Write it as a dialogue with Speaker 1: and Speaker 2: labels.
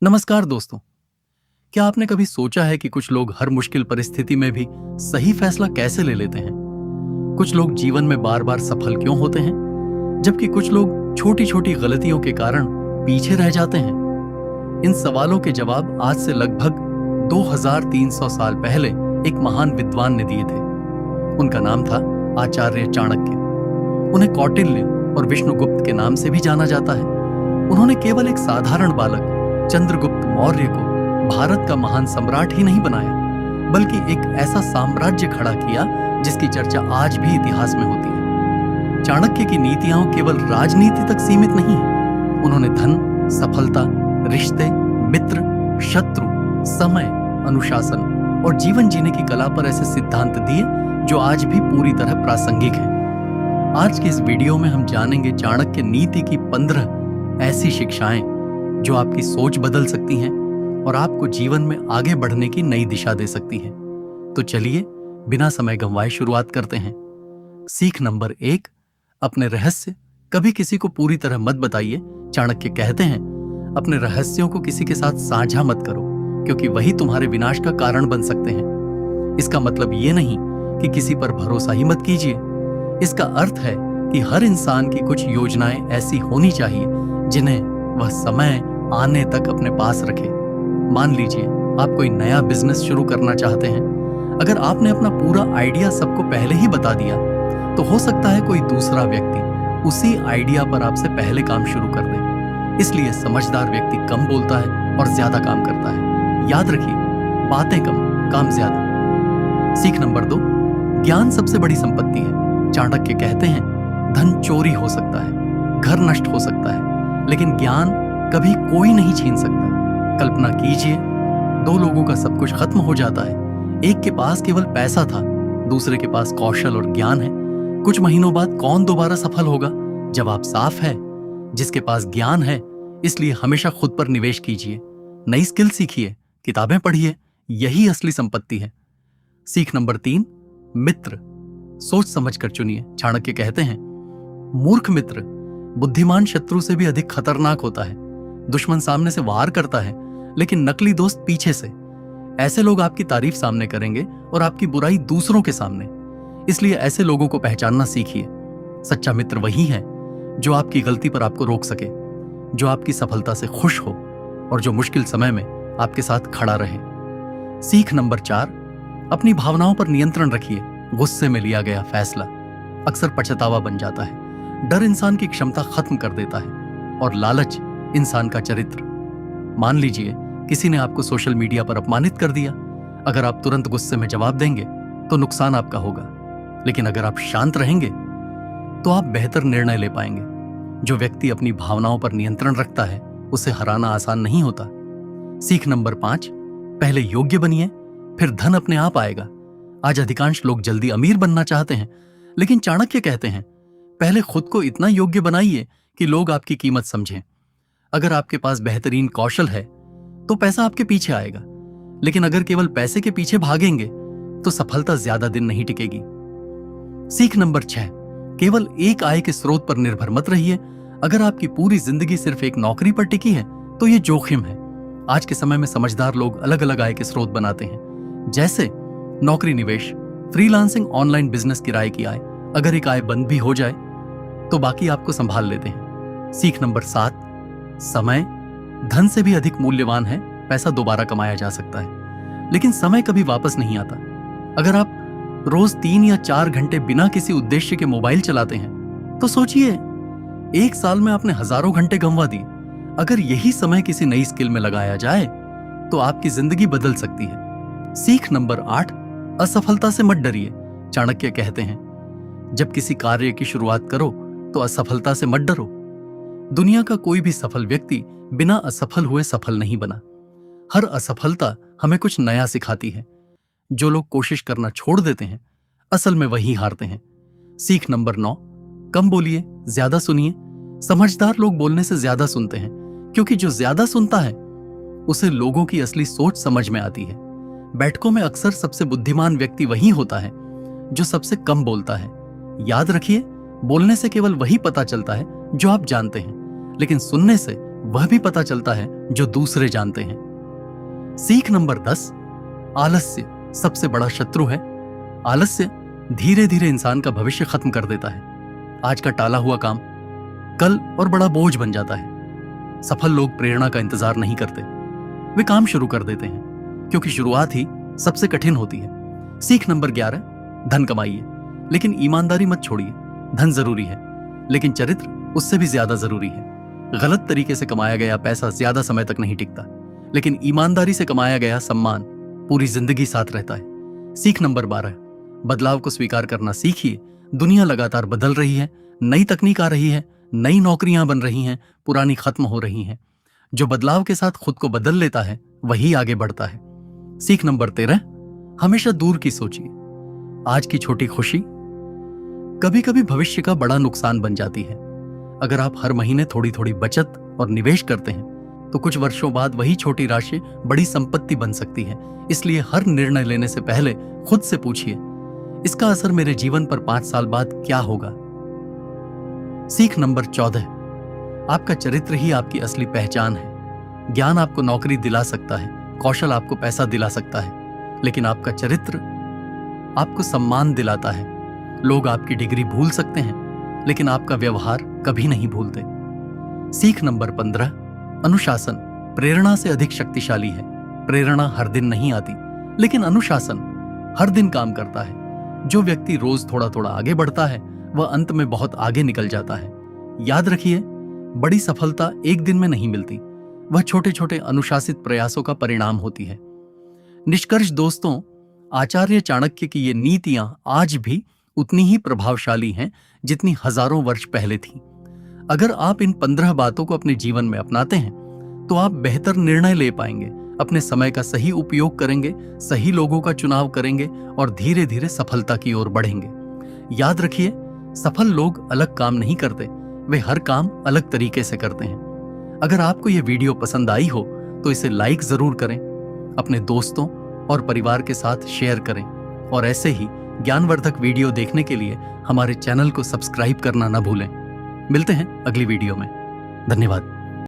Speaker 1: नमस्कार दोस्तों। क्या आपने कभी सोचा है कि कुछ लोग हर मुश्किल परिस्थिति में भी सही फैसला कैसे ले लेते हैं? कुछ लोग जीवन में बार बार सफल क्यों होते हैं, जबकि कुछ लोग छोटी छोटी गलतियों के कारण पीछे रह जाते हैं? इन सवालों के जवाब आज से लगभग 2300 साल पहले एक महान विद्वान ने दिए थे। उनका नाम था आचार्य चाणक्य। उन्हें कौटिल्य और विष्णुगुप्त के नाम से भी जाना जाता है। उन्होंने केवल एक साधारण बालक चंद्रगुप्त मौर्य को भारत का महान सम्राट ही नहीं बनाया, बल्कि एक ऐसा साम्राज्य खड़ा किया जिसकी चर्चा आज भी इतिहास में होती है। चाणक्य की नीतियां केवल राजनीति तक सीमित नहीं है। उन्होंने धन, सफलता, रिश्ते, मित्र, शत्रु, समय, अनुशासन और जीवन जीने की कला पर ऐसे सिद्धांत दिए जो आज भी पूरी तरह प्रासंगिक हैं। आज के इस वीडियो में हम जानेंगे चाणक्य नीति की 15 ऐसी शिक्षाएं जो आपकी सोच बदल सकती हैं और आपको जीवन में आगे बढ़ने की नई दिशा दे सकती हैं। तो चलिए बिना समय गंवाए शुरुआत करते हैं। सीख नंबर 1, अपने रहस्य कभी किसी को पूरी तरह मत बताइए। चाणक्य कहते हैं, अपने रहस्यों को किसी के साथ साझा मत करो, क्योंकि वही तुम्हारे विनाश का कारण बन सकते हैं। इसका मतलब ये नहीं कि किसी पर भरोसा ही मत कीजिए। इसका अर्थ है कि हर इंसान की कुछ योजनाएं ऐसी होनी चाहिए जिन्हें वह समय आने तक अपने पास रखे। मान लीजिए आप कोई नया बिजनेस शुरू करना चाहते हैं। अगर आपने अपना पूरा आइडिया सबको पहले ही बता दिया, तो हो सकता है कोई दूसरा व्यक्ति उसी आइडिया पर आपसे पहले काम शुरू कर दे। इसलिए समझदार व्यक्ति कम बोलता है और ज्यादा काम करता है। याद रखिए, बातें कम, काम ज्यादा। सीख नंबर 2, ज्ञान सबसे बड़ी संपत्ति है। चाणक्य कहते हैं, धन चोरी हो सकता है, घर नष्ट हो सकता है, लेकिन ज्ञान कभी कोई नहीं छीन सकता। कल्पना कीजिए, 2 लोगों का सब कुछ खत्म हो जाता है। एक के पास केवल पैसा था, दूसरे के पास कौशल और ज्ञान है। कुछ महीनों बाद कौन दोबारा सफल होगा? जवाब साफ है, जिसके पास ज्ञान है। इसलिए हमेशा खुद पर निवेश कीजिए, नई स्किल सीखिए, किताबें पढ़िए। यही असली संपत्ति है। सीख नंबर 3, मित्र सोच समझ कर चुनिए। चाणक्य कहते हैं, मूर्ख मित्र बुद्धिमान शत्रु से भी अधिक खतरनाक होता है। दुश्मन सामने से वार करता है, लेकिन नकली दोस्त पीछे से। ऐसे लोग आपकी तारीफ सामने करेंगे और आपकी बुराई दूसरों के सामने। इसलिए ऐसे लोगों को पहचानना सीखिए। सच्चा मित्र वही है जो आपकी गलती पर आपको रोक सके, जो आपकी सफलता से खुश हो और जो मुश्किल समय में आपके साथ खड़ा रहे। सीख नंबर 4, अपनी भावनाओं पर नियंत्रण रखिए। गुस्से में लिया गया फैसला अक्सर पछतावा बन जाता है। डर इंसान की क्षमता खत्म कर देता है और लालच इंसान का चरित्र। मान लीजिए किसी ने आपको सोशल मीडिया पर अपमानित कर दिया। अगर आप तुरंत गुस्से में जवाब देंगे तो नुकसान आपका होगा, लेकिन अगर आप शांत रहेंगे तो आप बेहतर निर्णय ले पाएंगे। जो व्यक्ति अपनी भावनाओं पर नियंत्रण रखता है, उसे हराना आसान नहीं होता। सीख नंबर 5, पहले योग्य बनिए, फिर धन अपने आप आएगा। आज अधिकांश लोग जल्दी अमीर बनना चाहते हैं, लेकिन चाणक्य कहते हैं, पहले खुद को इतना योग्य बनाइए कि लोग आपकी कीमत समझें। अगर आपके पास बेहतरीन कौशल है तो पैसा आपके पीछे आएगा, लेकिन अगर केवल पैसे के पीछे भागेंगे तो सफलता ज्यादा दिन नहीं टिकेगी। सीख नंबर 6, केवल एक आय के स्रोत पर निर्भर मत रहिए। अगर आपकी पूरी जिंदगी सिर्फ एक नौकरी पर टिकी है तो यह जोखिम है। आज के समय में समझदार लोग अलग अलग आय के स्रोत बनाते हैं, जैसे नौकरी निवेश, फ्रीलांसिंग, ऑनलाइन बिजनेस, किराए की आय। अगर एक आय बंद भी हो जाए तो बाकी आपको संभाल लेते हैं। सीख नंबर 7, समय धन से भी अधिक मूल्यवान है। पैसा दोबारा कमाया जा सकता है, लेकिन समय कभी वापस नहीं आता। अगर आप रोज 3 या 4 घंटे बिना किसी उद्देश्य के मोबाइल चलाते हैं तो सोचिए, 1 साल में आपने हजारों घंटे गंवा दिए। अगर यही समय किसी नई स्किल में लगाया जाए तो आपकी जिंदगी बदल सकती है। सीख नंबर 8, असफलता से मत डरिए। चाणक्य कहते हैं, जब किसी कार्य की शुरुआत करो तो असफलता से मत डरो। दुनिया का कोई भी सफल व्यक्ति बिना असफल हुए सफल नहीं बना। हर असफलता हमें कुछ नया सिखाती है। जो लोग कोशिश करना छोड़ देते हैं, असल में वही हारते हैं। सीख नंबर 9, कम बोलिए, ज्यादा सुनिए। समझदार लोग बोलने से ज्यादा सुनते हैं, क्योंकि जो ज्यादा सुनता है उसे लोगों की असली सोच समझ में आती है। बैठकों में अक्सर सबसे बुद्धिमान व्यक्ति वही होता है जो सबसे कम बोलता है। याद रखिए, बोलने से केवल वही पता चलता है जो आप जानते हैं, लेकिन सुनने से वह भी पता चलता है जो दूसरे जानते हैं। सीख नंबर 10, आलस्य सबसे बड़ा शत्रु है। आलस्य धीरे धीरे इंसान का भविष्य खत्म कर देता है। आज का टाला हुआ काम कल और बड़ा बोझ बन जाता है। सफल लोग प्रेरणा का इंतजार नहीं करते, वे काम शुरू कर देते हैं क्योंकि शुरुआत ही सबसे कठिन होती है। सीख नंबर 11, धन कमाइए लेकिन ईमानदारी मत छोड़िए। धन जरूरी है लेकिन चरित्र उससे भी ज्यादा जरूरी है। गलत तरीके से कमाया गया पैसा ज्यादा समय तक नहीं टिकता, लेकिन ईमानदारी से कमाया गया सम्मान पूरी जिंदगी साथ रहता है। सीख नंबर 12, बदलाव को स्वीकार करना सीखिए। दुनिया लगातार बदल रही है, नई तकनीक आ रही है, नई नौकरियां बन रही हैं, पुरानी खत्म हो रही हैं। जो बदलाव के साथ खुद को बदल लेता है वही आगे बढ़ता है। सीख नंबर 13, हमेशा दूर की सोचिए। आज की छोटी खुशी कभी कभी भविष्य का बड़ा नुकसान बन जाती है। अगर आप हर महीने थोड़ी थोड़ी बचत और निवेश करते हैं तो कुछ वर्षों बाद वही छोटी राशि बड़ी संपत्ति बन सकती है। इसलिए हर निर्णय लेने से पहले खुद से पूछिए, इसका असर मेरे जीवन पर 5 साल बाद क्या होगा। सीख नंबर 14, आपका चरित्र ही आपकी असली पहचान है। ज्ञान आपको नौकरी दिला सकता है, कौशल आपको पैसा दिला सकता है, लेकिन आपका चरित्र आपको सम्मान दिलाता है। लोग आपकी डिग्री भूल सकते हैं लेकिन आपका व्यवहार कभी नहीं भूलते। सीख नंबर 15, अनुशासन प्रेरणा से अधिक शक्तिशाली है। प्रेरणा हर दिन नहीं आती, लेकिन अनुशासन हर दिन काम करता है। जो व्यक्ति रोज थोड़ा थोड़ा आगे बढ़ता है वह अंत में बहुत आगे निकल जाता है। याद रखिए, बड़ी सफलता एक दिन में नहीं मिलती, वह छोटे छोटे अनुशासित प्रयासों का परिणाम होती है। निष्कर्ष दोस्तों, आचार्य चाणक्य की ये नीतियां आज भी उतनी ही प्रभावशाली हैं जितनी हजारों वर्ष पहले थी। अगर आप इन 15 बातों को अपने जीवन में अपनाते हैं तो आप बेहतर निर्णय ले पाएंगे, अपने समय का सही उपयोग करेंगे, सही लोगों का चुनाव करेंगे और धीरे धीरे सफलता की ओर बढ़ेंगे। याद रखिए, सफल लोग अलग काम नहीं करते, वे हर काम अलग तरीके से करते हैं। अगर आपको यह वीडियो पसंद आई हो तो इसे लाइक जरूर करें, अपने दोस्तों और परिवार के साथ शेयर करें और ऐसे ही ज्ञानवर्धक वीडियो देखने के लिए हमारे चैनल को सब्सक्राइब करना न भूलें। मिलते हैं अगली वीडियो में। धन्यवाद।